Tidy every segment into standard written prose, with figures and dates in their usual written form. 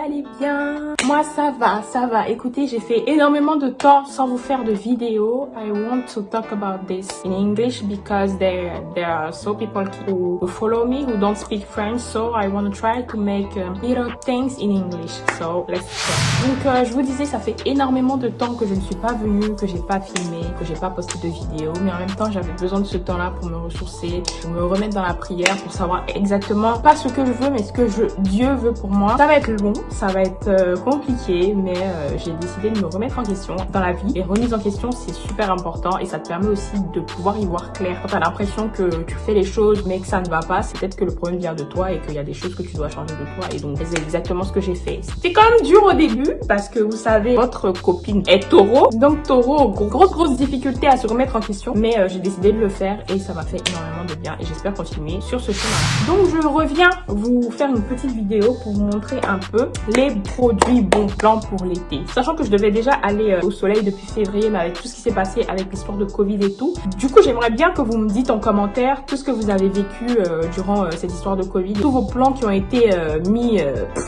allez bien? Moi ça va, ça va. Écoutez, j'ai fait énormément de temps sans vous faire de vidéo. I want to talk about this in English because there are so people who follow me who don't speak French, so I want to try to make little things in English. So let's try. Donc je vous disais, ça fait énormément de temps que je ne suis pas venue, que j'ai pas filmé, que j'ai pas posté de vidéo, mais en même temps j'avais besoin de ce temps-là pour me ressourcer, pour me remettre dans la prière, pour savoir exactement pas ce que je veux, mais ce que Dieu veut pour moi. Ça va être long, ça va être compliqué, mais j'ai décidé de me remettre en question dans la vie. Et remise en question, c'est super important et ça te permet aussi de pouvoir y voir clair. Quand tu as l'impression que tu fais les choses mais que ça ne va pas, c'est peut-être que le problème vient de toi et qu'il y a des choses que tu dois changer de toi. Et donc c'est exactement ce que j'ai fait. C'était quand même dur au début parce que vous savez, votre copine est taureau. Donc taureau, grosse difficulté à se remettre en question. Mais j'ai décidé de le faire et ça m'a fait énormément de bien et j'espère continuer sur ce chemin. Donc je reviens vous faire une petite vidéo pour vous montrer un peu les produits bons plans pour l'été. Sachant que je devais déjà aller au soleil depuis février, mais avec tout ce qui s'est passé avec l'histoire de Covid et tout. Du coup, j'aimerais bien que vous me dites en commentaire tout ce que vous avez vécu durant cette histoire de Covid. Tous vos plans qui ont été mis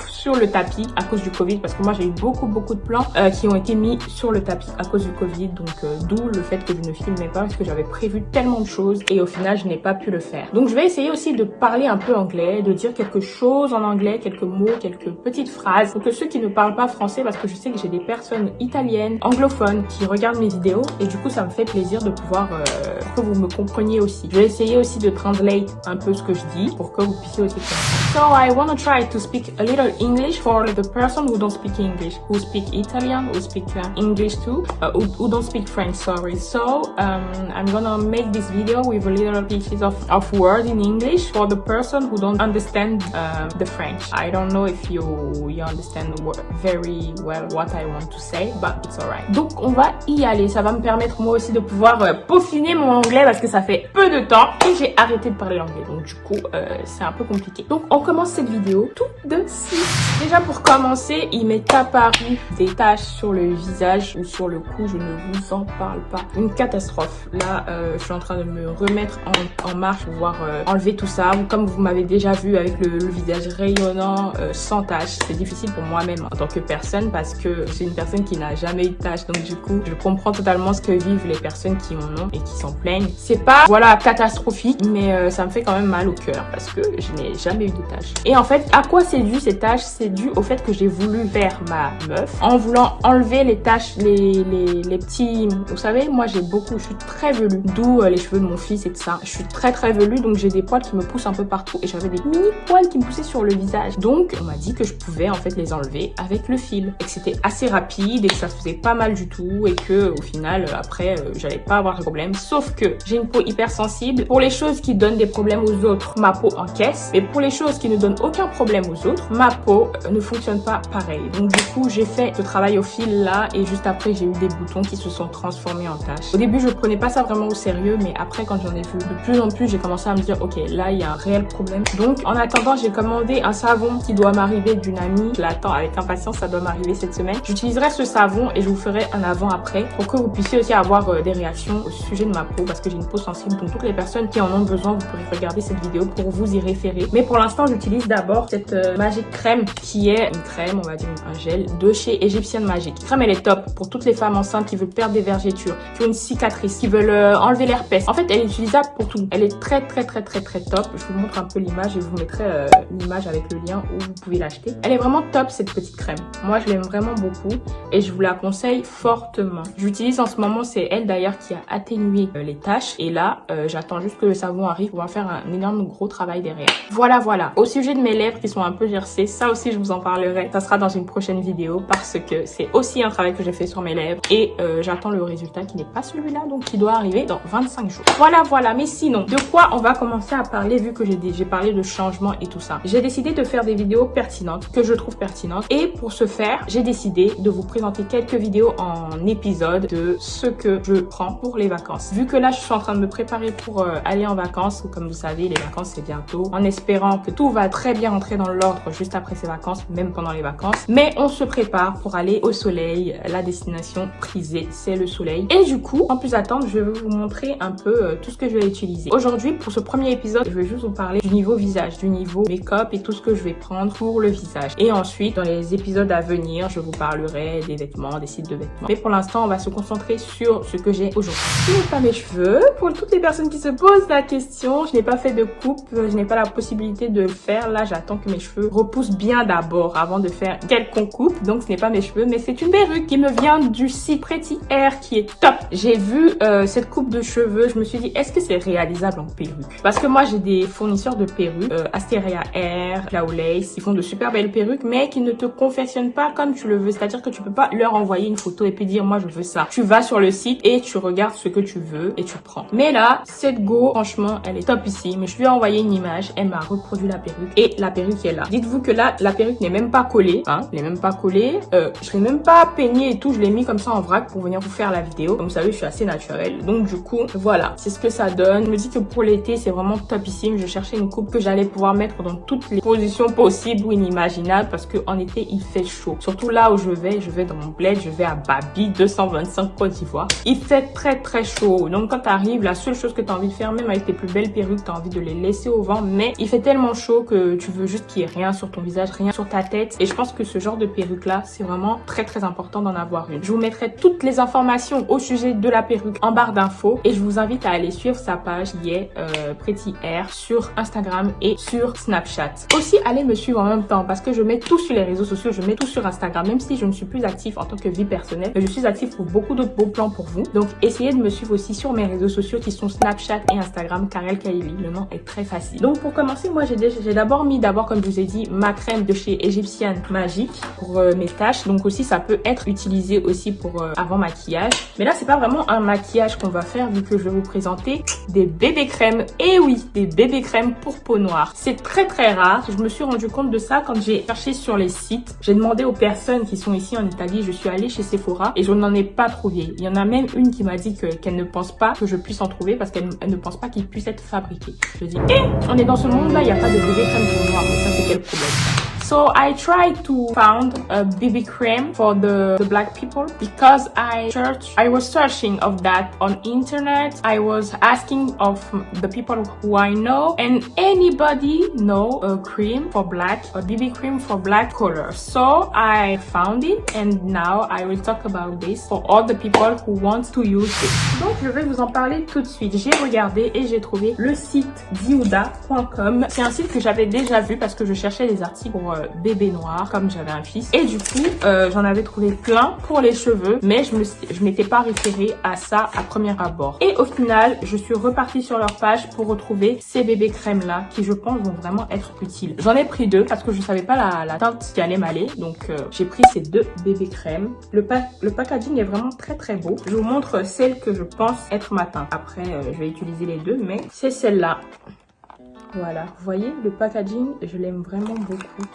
sur le tapis à cause du Covid. Parce que moi, j'ai eu beaucoup de plans qui ont été mis sur le tapis à cause du Covid. Donc, d'où le fait que je ne filmais pas parce que j'avais prévu tellement de choses et au final, je n'ai pas pu le faire. Donc, je vais essayer aussi de parler un peu anglais, de dire quelque chose en anglais, quelques mots, quelques petites phrases. Donc, ceux qui ne parlent pas français, parce que je sais que j'ai des personnes italiennes, anglophones qui regardent mes vidéos et du coup, ça me fait plaisir de pouvoir que vous me compreniez aussi. Je vais essayer aussi de translate un peu ce que je dis pour que vous puissiez aussi comprendre. So, I want to try to speak a little English for the person who don't speak English, who speak Italian, who speak English too, who don't speak French, sorry. So, I'm gonna make this video with a little pieces of word in English for the person who don't understand the French. I don't know if you understand very well what I want to say, but it's alright. Donc, on va y aller. Ça va me permettre moi aussi de pouvoir peaufiner mon anglais parce que ça fait peu de temps et j'ai arrêté de parler anglais. Donc, du coup, c'est un peu compliqué. Donc, on commence cette vidéo tout de suite. Déjà, pour commencer, il m'est apparu des taches sur le visage ou sur le cou. Je ne vous en parle pas. Une catastrophe. Là, je suis en train de me remettre en marche pour pouvoir enlever tout ça. Comme vous m'avez déjà vu avec le visage rayonnant, sans taches. C'est difficile pour moi-même en tant que personne parce que c'est une personne qui n'a jamais eu de taches. Donc, du coup, je comprends totalement ce que vivent les personnes qui en ont et qui s'en plaignent. C'est pas, voilà, catastrophique, mais ça me fait quand même mal au cœur parce que je n'ai jamais eu de taches. Et en fait, à quoi c'est dû ces taches? C'est dû au fait que j'ai voulu faire ma meuf en voulant enlever les taches, les petits... Vous savez, moi j'ai beaucoup, je suis très velue, d'où les cheveux de mon fils et tout ça. Je suis très velue, donc j'ai des poils qui me poussent un peu partout et j'avais des mini poils qui me poussaient sur le visage. Donc on m'a dit que je pouvais en fait les enlever avec le fil et que c'était assez rapide et que ça faisait pas mal du tout et que au final après j'allais pas avoir de problème. Sauf que j'ai une peau hypersensible. Pour les choses qui donnent des problèmes aux autres, ma peau encaisse, mais pour les choses qui ne donnent aucun problème aux autres, ma peau ne fonctionne pas pareil. Donc du coup j'ai fait ce travail au fil là et juste après j'ai eu des boutons qui se sont transformés en taches. Au début je prenais pas ça vraiment au sérieux, mais après quand j'en ai vu de plus en plus, j'ai commencé à me dire ok, là il y a un réel problème. Donc en attendant j'ai commandé un savon qui doit m'arriver d'une amie. Je l'attends avec impatience, ça doit m'arriver cette semaine. J'utiliserai ce savon et je vous ferai un avant après pour que vous puissiez aussi avoir des réactions au sujet de ma peau parce que j'ai une peau sensible. Donc toutes les personnes qui en ont besoin, vous pourrez regarder cette vidéo pour vous y référer. Mais pour l'instant j'utilise d'abord cette Magic Crème qui est une crème, on va dire un gel de chez Egyptian Magic. Cette crème elle est top pour toutes les femmes enceintes qui veulent perdre des vergetures, qui ont une cicatrice, qui veulent enlever l'herpès. En fait elle est utilisable pour tout. Elle est très top. Je vous montre un peu l'image et je vous mettrai une image avec le lien où vous pouvez l'acheter. Elle est vraiment top cette petite crème. Moi je l'aime vraiment beaucoup et je vous la conseille fortement. J'utilise en ce moment, c'est elle d'ailleurs qui a atténué les taches et là j'attends juste que le savon arrive pour faire un énorme gros travail derrière. Voilà. Au sujet de mes lèvres qui sont un peu gercées, ça aussi je vous en parlerai. Ça sera dans une prochaine vidéo parce que c'est aussi un travail que j'ai fait sur mes lèvres et j'attends le résultat qui n'est pas celui-là, donc qui doit arriver dans 25 jours. Voilà. Mais sinon, de quoi on va commencer à parler vu que j'ai parlé de changement et tout ça. J'ai décidé de faire des vidéos pertinentes, que je trouve pertinentes. Et pour ce faire, j'ai décidé de vous présenter quelques vidéos en épisode de ce que je prends pour les vacances. Vu que là, je suis en train de me préparer pour aller en vacances. Comme vous savez, les vacances, c'est bientôt. En espérant que tout va très bien rentrer dans l'ordre juste après ces vacances, même pendant les vacances. Mais on se prépare pour aller au soleil. La destination prisée, c'est le soleil. Et du coup, sans plus attendre, je vais vous montrer un peu tout ce que je vais utiliser. Aujourd'hui, pour ce premier épisode, je vais juste vous parler du niveau visage, du niveau make-up et tout ce que je vais prendre pour le visage. Et ensuite, dans les épisodes à venir, je vous parlerai des vêtements, des sites de vêtements. Mais pour l'instant, on va se concentrer sur ce que j'ai aujourd'hui. Je n'ai pas mes cheveux. Pour toutes les personnes qui se posent la question, je n'ai pas fait de coupe, je n'ai pas la possibilité de le faire. Là, j'attends que mes cheveux repoussent bien d'abord avant de faire quelconque coupe. Donc, ce n'est pas mes cheveux, mais c'est une perruque qui me vient du site Pretty Hair qui est top. J'ai vu cette coupe de cheveux, je me suis dit, est-ce que c'est réalisable en perruque? Parce que moi, j'ai des fournisseurs de perruques, Asteria Hair, Clawlace, ils font de super belles perruques, mais qui ne te confectionnent pas comme tu le veux. C'est-à-dire que tu peux pas leur envoyer une photo et puis dire, moi, je veux ça. Tu vas sur le site et tu regardes ce que tu veux et tu prends. Mais là, cette go, franchement, elle est top ici. Mais je lui ai envoyé une image, elle m'a reproduit la perruque et la perruque est là. Dites-vous que là, la perruque n'est même pas collée, hein, elle n'est même pas collée. Je l'ai même pas peignée et tout, je l'ai mis comme ça en vrac pour venir vous faire la vidéo. Comme vous savez, je suis assez naturelle. Donc du coup, voilà, c'est ce que ça donne. Je me dis que pour l'été, c'est vraiment topissime. Je cherchais une coupe que j'allais pouvoir mettre dans toutes les positions possibles ou inimaginables parce que en été, il fait chaud. Surtout là où je vais dans mon bled, je vais à Babi, 225 Côte d'Ivoire. Il fait très chaud. Donc quand tu arrives, la seule chose que tu as envie de faire, même avec tes plus belles perruques, tu as envie de les laisser au vent. Mais il fait tellement chaud que tu veux juste qu'il n'y ait rien sur ton visage, rien sur ta tête. Et je pense que ce genre de perruque là, c'est vraiment très important d'en avoir une. Je vous mettrai toutes les informations au sujet de la perruque en barre d'infos et je vous invite à aller suivre sa page qui est Pretty Hair sur Instagram et sur Snapchat. Aussi, allez me suivre en même temps parce que je mets tout sur les réseaux sociaux, je mets tout sur Instagram, même si je ne suis plus active en tant que vie personnelle, mais je suis active pour beaucoup d'autres beaux plans pour vous. Donc, essayez de me suivre aussi sur mes réseaux sociaux qui sont Snapchat et Instagram, Karel Kaili. Le nom est très facile. Donc, pour commencer, moi, j'ai d'abord mis, comme je vous ai dit, ma crème de chez Egyptian Magic pour mes taches. Donc aussi, ça peut être utilisé aussi pour avant maquillage. Mais là, c'est pas vraiment un maquillage qu'on va faire vu que je vais vous présenter des bébés crèmes. Et oui, des bébés crèmes pour peau noire. C'est très rare. Je me suis rendu compte de ça quand j'ai cherché sur les sites. J'ai demandé aux personnes qui sont ici en Italie. Je suis allée chez Sephora et je n'en ai pas trouvé. Il y en a même une qui m'a dit qu'elle ne pense pas que je puisse en trouver parce qu'elle ne pense pas qu'il puisse être fabriqué. Je dis, on est dans ce monde-là, il n'y a pas de bébé crème pour noir. Mais ça, c'est quel problème? So I tried to found a BB cream for the black people because I was searching of that on internet. I was asking of the people who I know and anybody know a cream for black, a BB cream for black color. So I found it and now I will talk about this for all the people who want to use it. Donc je vais vous en parler tout de suite. J'ai regardé et j'ai trouvé le site diouda.com. C'est un site que j'avais déjà vu parce que je cherchais des articles pour bébé noir comme j'avais un fils et du coup j'en avais trouvé plein pour les cheveux mais je m'étais pas référée à ça à premier abord et au final je suis repartie sur leur page pour retrouver ces bébés crèmes là qui je pense vont vraiment être utiles. J'en ai pris deux parce que je savais pas la teinte qui allait m'aller donc j'ai pris ces deux bébés crèmes. Le packaging est vraiment très beau. Je vous montre celle que je pense être ma teinte. Après je vais utiliser les deux mais c'est celle-là. Voilà, vous voyez le packaging, je l'aime vraiment beaucoup.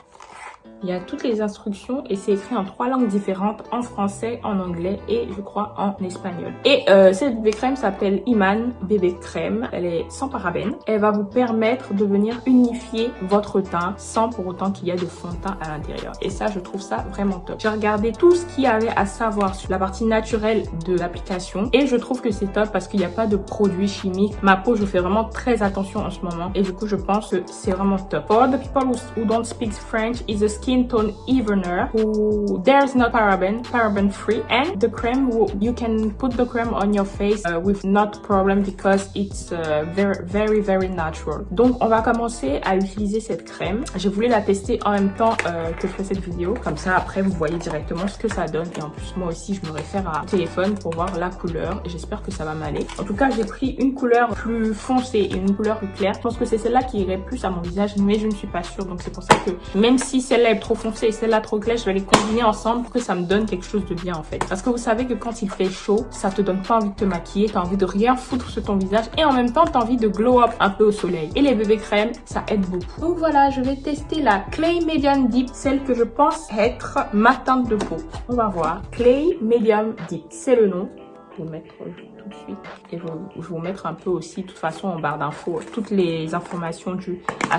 Il y a toutes les instructions et c'est écrit en 3 langues différentes, en français, en anglais et je crois en espagnol. Et cette bébé crème s'appelle Iman bébé crème. Elle est sans parabènes. Elle va vous permettre de venir unifier votre teint sans pour autant qu'il y ait de fond de teint à l'intérieur. Et ça, je trouve ça vraiment top. J'ai regardé tout ce qu'il y avait à savoir sur la partie naturelle de l'application et je trouve que c'est top parce qu'il n'y a pas de produits chimiques. Ma peau, je fais vraiment très attention en ce moment et du coup, je pense que c'est vraiment top. For the people who don't speak French, is a skin tone evener who there's no paraben free and the cream you can put the cream on your face with not problem because it's very natural. Donc on va commencer à utiliser cette crème. J'ai voulu la tester en même temps que je fais cette vidéo comme ça après vous voyez directement ce que ça donne et en plus moi aussi je me réfère à mon téléphone pour voir la couleur et j'espère que ça va m'aller. En tout cas j'ai pris une couleur plus foncée et une couleur plus claire. Je pense que c'est celle-là qui irait plus à mon visage mais je ne suis pas sûre donc c'est pour ça que même si celle-là est trop foncée et celle-là trop claire, je vais les combiner ensemble pour que ça me donne quelque chose de bien en fait. Parce que vous savez que quand il fait chaud, ça te donne pas envie de te maquiller, t'as envie de rien foutre sur ton visage et en même temps t'as envie de glow up un peu au soleil. Et les bébés crèmes, ça aide beaucoup. Donc voilà, je vais tester la Clay Medium Deep, celle que je pense être ma teinte de peau. On va voir. Clay Medium Deep, c'est le nom. Je vais mettre tout de suite et je vais vous mettre un peu aussi de toute façon en barre d'infos toutes les informations dues à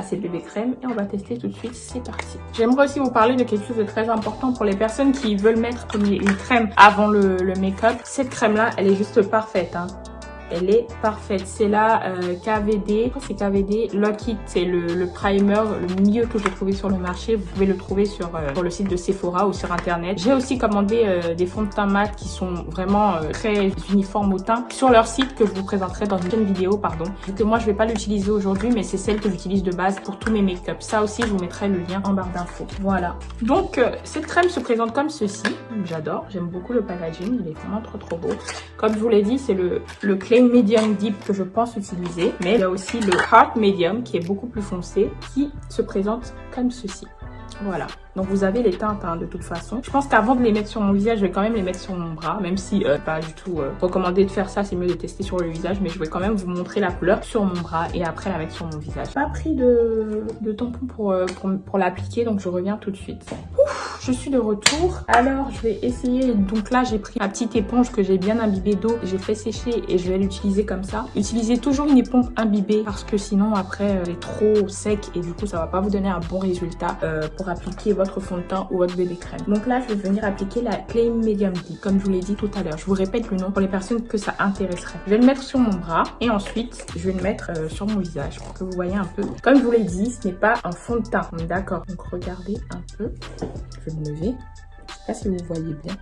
ces bébés crèmes et on va tester tout de suite. C'est parti. J'aimerais aussi vous parler de quelque chose de très important pour les personnes qui veulent mettre une crème avant le make-up. Cette crème là elle est juste parfaite hein. Elle est parfaite. C'est la KVD. Je crois que c'est KVD. Lock It, c'est le primer le mieux que j'ai trouvé sur le marché. Vous pouvez le trouver sur le site de Sephora ou sur internet. J'ai aussi commandé des fonds de teint mat qui sont vraiment très uniformes au teint sur leur site que je vous présenterai dans une prochaine vidéo, pardon. Vu que moi je vais pas l'utiliser aujourd'hui, mais c'est celle que j'utilise de base pour tous mes make-up. Ça aussi, je vous mettrai le lien en barre d'infos. Voilà. Donc cette crème se présente comme ceci. J'adore. J'aime beaucoup le packaging. Il est vraiment trop beau. Comme je vous l'ai dit, c'est le Clay Medium Deep que je pense utiliser. Mais il y a aussi le Heart Medium qui est beaucoup plus foncé, qui se présente comme ceci. Voilà. Donc vous avez les teintes hein, de toute façon. Je pense qu'avant de les mettre sur mon visage, je vais quand même les mettre sur mon bras. Même si pas du tout recommandé de faire ça, c'est mieux de tester sur le visage. Mais je vais quand même vous montrer la couleur sur mon bras et après la mettre sur mon visage. Pas pris de tampon pour l'appliquer, donc je reviens tout de suite. Ouf, je suis de retour. Alors je vais essayer. Donc là j'ai pris ma petite éponge que j'ai bien imbibée d'eau. J'ai fait sécher et je vais l'utiliser comme ça. Utilisez toujours une éponge imbibée parce que sinon après elle est trop sec et du coup ça va pas vous donner un bon résultat pour appliquer votre fond de teint ou votre bébé crème. Donc là, je vais venir appliquer la Clay Medium Deep, comme je vous l'ai dit tout à l'heure. Je vous répète le nom pour les personnes que ça intéresserait. Je vais le mettre sur mon bras et ensuite, je vais le mettre sur mon visage pour que vous voyez un peu. Comme je vous l'ai dit, ce n'est pas un fond de teint. D'accord. Donc regardez un peu. Je vais me lever. Je sais pas si vous voyez bien.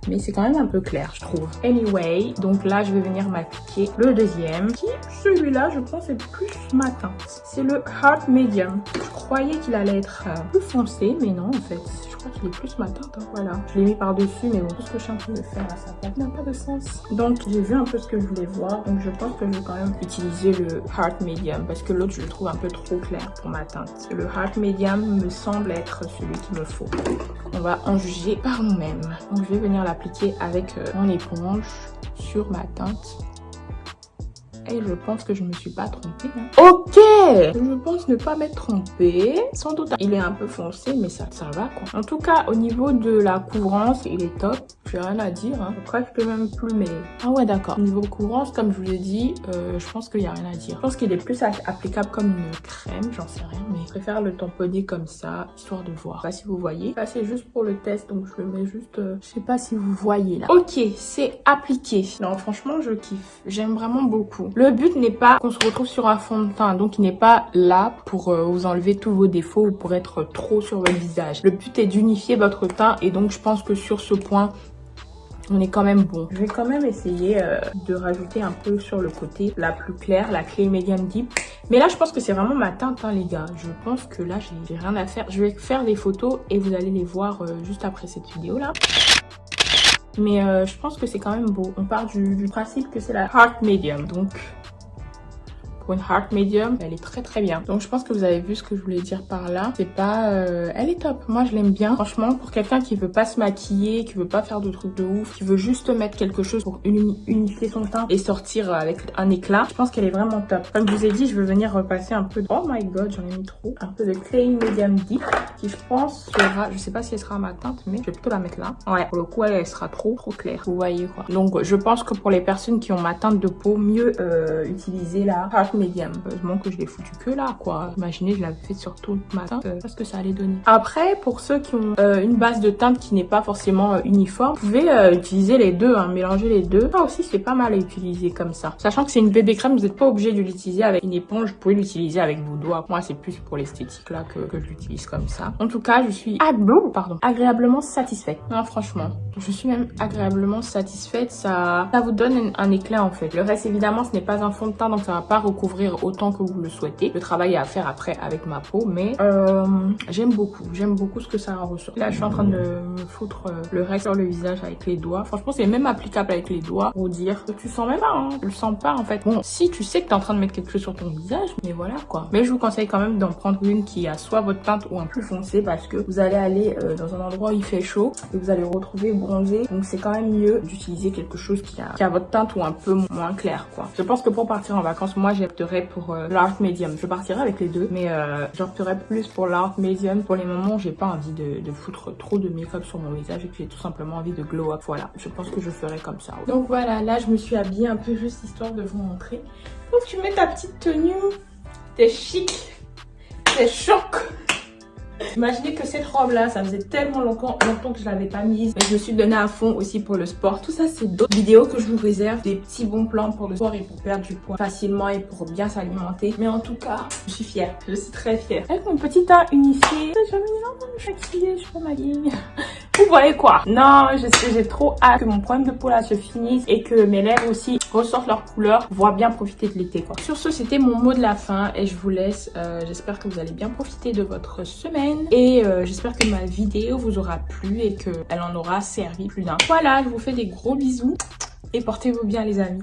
Mais c'est quand même un peu clair, je trouve. Anyway, donc là, je vais venir m'appliquer le deuxième. Qui, celui-là, je pense, est plus matin. C'est le Heart Medium. Je croyais qu'il allait être plus foncé, mais non, en fait. Je crois qu'il est plus matin. Hein, voilà. Je l'ai mis par-dessus, mais bon, tout ce que je suis en train de faire à sa place n'a pas de sens. Donc, j'ai vu un peu ce que je voulais voir. Donc, je pense que je vais quand même utiliser le Heart Medium parce que l'autre, je le trouve un peu trop clair pour ma teinte. Le Heart Medium me semble être celui qu'il me faut. On va en juger par nous-mêmes. Donc, je vais venir l'appliquer avec mon éponge sur ma teinte. Et je pense que je me suis pas trompée. Hein. Ok! Je pense ne pas m'être trompée. Sans doute, il est un peu foncé, mais ça va quoi. En tout cas, au niveau de la couvrance, il est top. J'ai rien à dire. Hein. Presque même plus, mais... Ah ouais, d'accord. Au niveau couvrance, comme je vous l'ai dit, je pense qu'il n'y a rien à dire. Je pense qu'il est plus applicable comme une crème, j'en sais rien. Mais je préfère le tamponner comme ça, histoire de voir. Je sais pas si vous voyez. Ça, c'est juste pour le test, donc je le mets juste... Je sais pas si vous voyez là. Ok, c'est appliqué. Non, franchement, je kiffe. J'aime vraiment beaucoup. Le but n'est pas qu'on se retrouve sur un fond de teint, donc il n'est pas là pour vous enlever tous vos défauts ou pour être trop sur votre visage. Le but est d'unifier votre teint et donc je pense que sur ce point, on est quand même bon. Je vais quand même essayer de rajouter un peu sur le côté la plus claire, la Clay Medium Deep. Mais là, je pense que c'est vraiment ma teinte, hein, les gars. Je pense que là, j'ai rien à faire. Je vais faire des photos et vous allez les voir juste après cette vidéo-là. Mais je pense que c'est quand même beau. On part du principe que c'est la Heart Medium. Donc, pour une Heart Medium, elle est très bien. Donc, je pense que vous avez vu ce que je voulais dire par là. C'est pas... elle est top. Moi, je l'aime bien. Franchement, pour quelqu'un qui veut pas se maquiller, qui veut pas faire de trucs de ouf, qui veut juste mettre quelque chose pour unifier son teint et sortir avec un éclat, je pense qu'elle est vraiment top. Comme je vous ai dit, je vais venir repasser un peu de... Oh my god, j'en ai mis trop. Un peu de Clay Medium Deep, qui je pense sera... Je sais pas si elle sera ma teinte, mais je vais plutôt la mettre là. Ouais, pour le coup, elle sera trop claire. Vous voyez quoi. Donc, je pense que pour les personnes qui ont ma teinte de peau, mieux utiliser la Heart Medium. Heureusement que je l'ai foutu que là, quoi. Imaginez, je l'avais fait sur toute ma teinte. Parce que ça allait donner. Après, pour ceux qui ont une base de teinte qui n'est pas forcément uniforme, vous pouvez utiliser les deux, hein, mélanger les deux. Ça aussi, c'est pas mal à utiliser comme ça. Sachant que c'est une bébé crème, vous n'êtes pas obligé de l'utiliser avec une éponge. Vous pouvez l'utiliser avec vos doigts. Moi, c'est plus pour l'esthétique là que je l'utilise comme ça. En tout cas, je suis agréablement satisfaite. Non, franchement, je suis même agréablement satisfaite. Ça vous donne un éclat en fait. Le reste, évidemment, ce n'est pas un fond de teint, donc ça va pas recouvrir autant que vous le souhaitez. Le travail est à faire après avec ma peau, mais j'aime beaucoup ce que ça en ressort. Là, je suis en train de me foutre le reste sur le visage avec les doigts. Franchement, c'est même applicable avec les doigts pour dire que tu sens même pas, hein. Tu le sens pas en fait. Bon, si tu sais que tu es en train de mettre quelque chose sur ton visage, mais voilà quoi. Mais je vous conseille quand même d'en prendre une qui a soit votre teinte ou un plus foncé parce que vous allez aller dans un endroit où il fait chaud et vous allez vous retrouver bronzé. Donc c'est quand même mieux d'utiliser quelque chose qui a votre teinte ou un peu moins clair quoi. Je pense que pour partir en vacances, moi j'opterais pour l'Heart Medium. Je partirai avec les deux, mais j'opterais plus pour l'Heart Medium pour les moments où j'ai pas envie de foutre trop de make-up sur mon visage et que j'ai tout simplement envie de glow up. Voilà, je pense que je ferai comme ça. Donc voilà, là je me suis habillée un peu juste histoire de vous montrer. Donc tu mets ta petite tenue, t'es chic, t'es choc. Imaginez que cette robe là, ça faisait tellement longtemps que je l'avais pas mise. Mais je me suis donné à fond aussi pour le sport. Tout ça, c'est d'autres vidéos que je vous réserve. Des petits bons plans pour le sport et pour perdre du poids facilement et pour bien s'alimenter. Mais en tout cas, je suis fière. Je suis très fière. Avec mon petit teint unifié. Je me dis non, je suis fatiguée, je suis maquillée. Vous voyez quoi? Non, j'ai trop hâte que mon problème de peau là se finisse et que mes lèvres aussi ressortent leur couleur pour pouvoir bien profiter de l'été quoi. Sur ce, c'était mon mot de la fin et je vous laisse. J'espère que vous allez bien profiter de votre semaine et j'espère que ma vidéo vous aura plu et qu'elle en aura servi plus d'un. Voilà, je vous fais des gros bisous et portez-vous bien les amis.